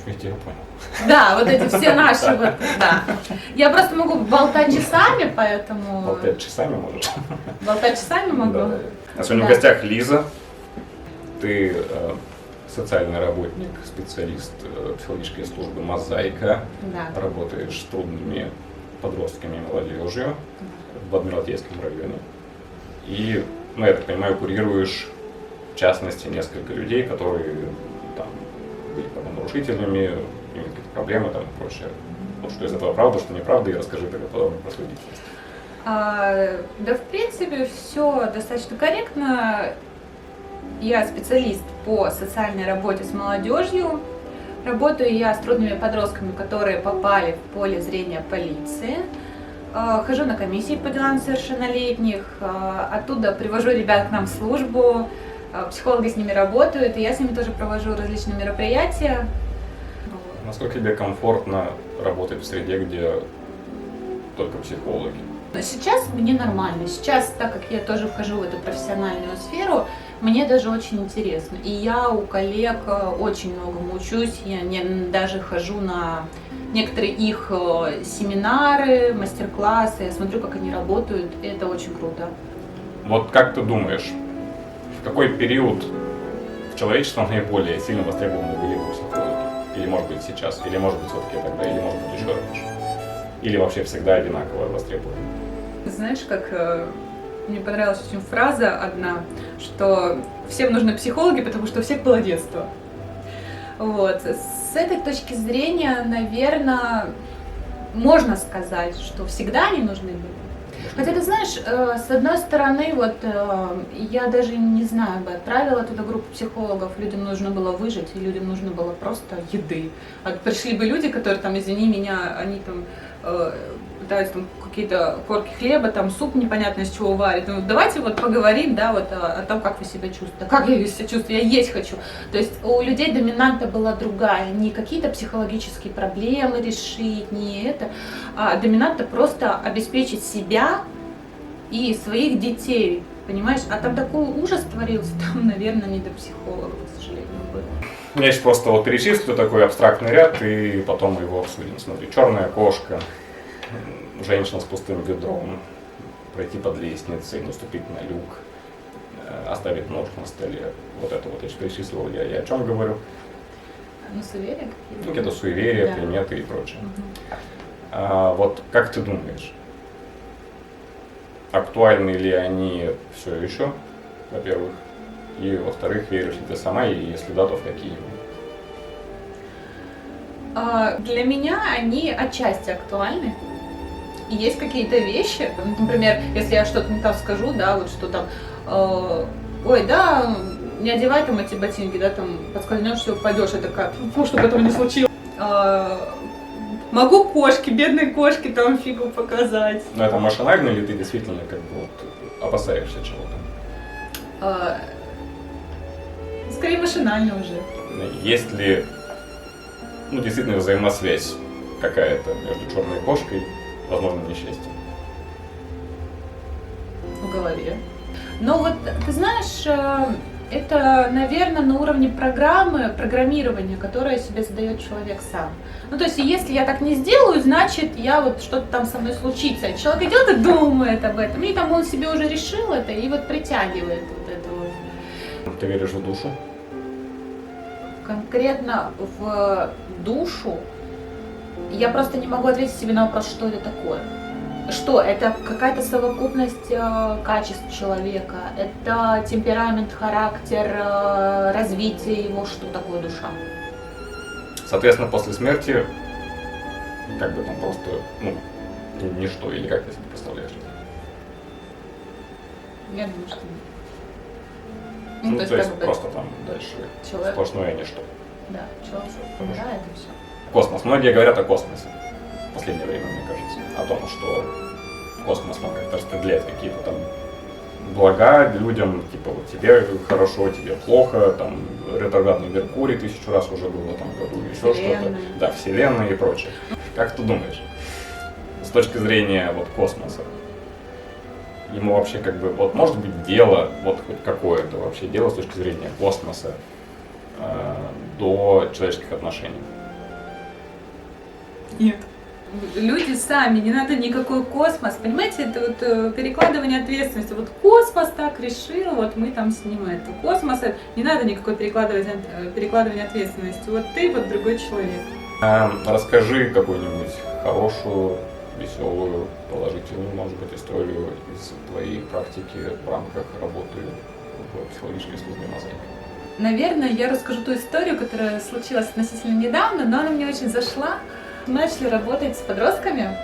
Я тебя понял. Да, вот эти все наши вот, да. Я просто могу болтать часами, поэтому... Болтать часами можешь? Болтать часами могу? Да. А сегодня в Да. гостях Лиза. Ты социальный работник, специалист психологической службы «Мозаика». Да. Работаешь с трудными подростками и молодежью в Адмиралтейском районе. И, ну, я так понимаю, курируешь, в частности, несколько людей, которые там были правонарушителями, имеют какие-то проблемы там, и прочее. Вот что из этого правда, что неправда, и расскажи тогда подробно про свою деятельность. Да, в принципе, все достаточно корректно. Я специалист по социальной работе с молодежью. Работаю я с трудными подростками, которые попали в поле зрения полиции. Хожу на комиссии по делам несовершеннолетних. Оттуда привожу ребят к нам в службу. Психологи с ними работают, и я с ними тоже провожу различные мероприятия. Насколько тебе комфортно работать в среде, где только психологи? Сейчас мне нормально. Сейчас, так как я тоже вхожу в эту профессиональную сферу, мне даже очень интересно. И я у коллег очень многому учусь. Я даже хожу на некоторые их семинары, мастер-классы. Я смотрю, как они работают, и это очень круто. Вот как ты думаешь, в какой период в человечестве наиболее сильно востребованы были бы психологи? Или может быть сейчас, или может быть все-таки тогда, или может быть еще раньше? Или вообще всегда одинаково востребованы? Знаешь, как мне понравилась очень фраза одна, что всем нужны психологи, потому что у всех было детство. Вот. С этой точки зрения, наверное, можно сказать, что всегда они нужны были. Хотя, ты знаешь, с одной стороны, вот я даже не знаю, бы отправила туда группу психологов, людям нужно было выжить, и людям нужно было просто еды. А пришли бы люди, которые там, извини меня, они там пытаются там какие-то корки хлеба, там суп непонятно из чего варят. Ну, давайте вот поговорим, да, вот о том, как вы себя чувствуете. Как я себя чувствую? Я есть хочу. То есть у людей доминанта была другая, не какие-то психологические проблемы решить, не это, а доминанта просто обеспечить себя и своих детей, понимаешь? А там такой ужас творился, там, наверное, не до психолога, к сожалению, было. Я сейчас просто вот перечислю такой абстрактный ряд, и потом мы его обсудим. Смотри, черная кошка, женщина с пустым ведром, пройти под лестницей, наступить на люк, оставить нож на столе. Вот это вот я сейчас перечислил, я о чем говорю? Ну, суеверия какие-то? Ну, какие-то суеверия, Да. приметы и прочее. Вот как ты думаешь, актуальны ли они все еще, во-первых, и во-вторых, веришь ли ты сама, и если да, то в какие? Для меня они отчасти актуальны. И есть какие-то вещи, например, если я что-то не так скажу, да, вот что там, ой, да, не одевай там эти ботинки, да, там подскользнешься, упадешь, я такая, фу, чтобы этого не случилось. Могу кошки, бедной кошке там фигу показать. Но это машинально или ты действительно как бы вот опасаешься чего-то? Скорее машинально уже. Есть ли, ну, действительно взаимосвязь какая-то между черной кошкой и возможным несчастьем? В голове. Но вот, ты знаешь, это, наверное, на уровне программирования, которое себе задает человек сам. Ну, то есть, если я так не сделаю, значит, я вот что-то там со мной случится. Человек идет и думает об этом, и там он себе уже решил это, и вот притягивает вот это вот. Ты веришь в душу? Конкретно в душу я просто не могу ответить себе на вопрос, что это такое. Что? Это какая-то совокупность качеств человека, это темперамент, характер, развитие его, что такое душа. Соответственно, после смерти, как бы там просто, ну, ничто, или как ты себе представляешь? Я думаю, что нет. Ну, то есть как бы просто там дальше человек, сплошное ничто. да, человек умирает и все. Космос. Многие говорят о космосе в последнее время, мне кажется. О том, что космос мог как-то распределять какие-то там блага людям, типа вот тебе хорошо, тебе плохо, там ретроградный Меркурий 1000 раз уже было там в году, еще что-то. Да, Вселенная и прочее. Как ты думаешь, с точки зрения вот космоса, ему вообще как бы, вот может быть дело, вот хоть какое-то вообще дело с точки зрения космоса до человеческих отношений? Нет. Люди сами, не надо никакой космос, понимаете, это вот перекладывание ответственности. Вот космос так решил, вот мы там с ним это. Космоса не надо никакой перекладывания ответственности. Вот ты, вот другой человек. Расскажи какую-нибудь хорошую, веселую, положительную, может быть, историю из твоей практики в рамках работы в психологической службе «Мозаика». Наверное, я расскажу ту историю, которая случилась относительно недавно, но она мне очень зашла. Мы начали работать с подростками,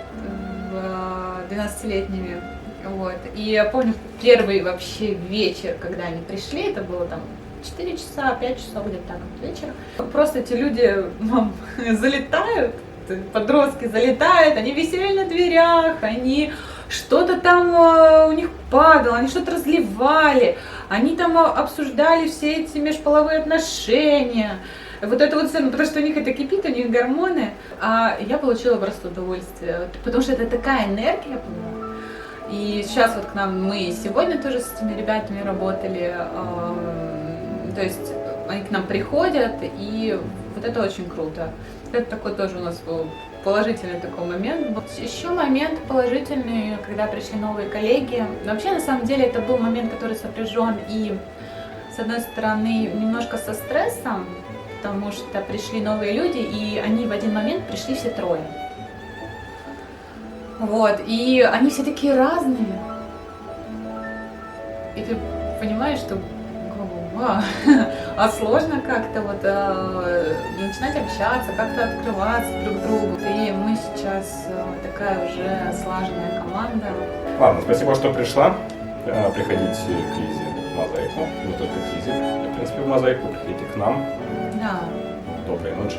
12-летними. Вот. И я помню первый вообще вечер, когда они пришли, это было там 4 часа, 5 часов где-то так вот вечера. Просто эти люди залетают, подростки залетают, они висели на дверях, они что-то там у них падало, они что-то разливали, они там обсуждали все эти межполовые отношения. Вот это вот все, потому что у них это кипит, у них гормоны, а я получила просто удовольствие, потому что это такая энергия была. И сейчас вот к нам, мы сегодня тоже с этими ребятами работали, то есть они к нам приходят, и вот это очень круто. Это такой тоже у нас был положительный такой момент. Еще момент положительный, когда пришли новые коллеги. Вообще, на самом деле, это был момент, который сопряжен и, с одной стороны, немножко со стрессом, потому что пришли новые люди, и они в один момент пришли все трое. Вот, и они все такие разные. И ты понимаешь, что а сложно как-то вот начинать общаться, как-то открываться друг другу. И мы сейчас такая уже слаженная команда. Ладно, спасибо, что пришла. Приходите к Лизе в «Мозаику». Не только к Лизе, в принципе, в «Мозаику». Приходите к нам. Да. Доброй ночи.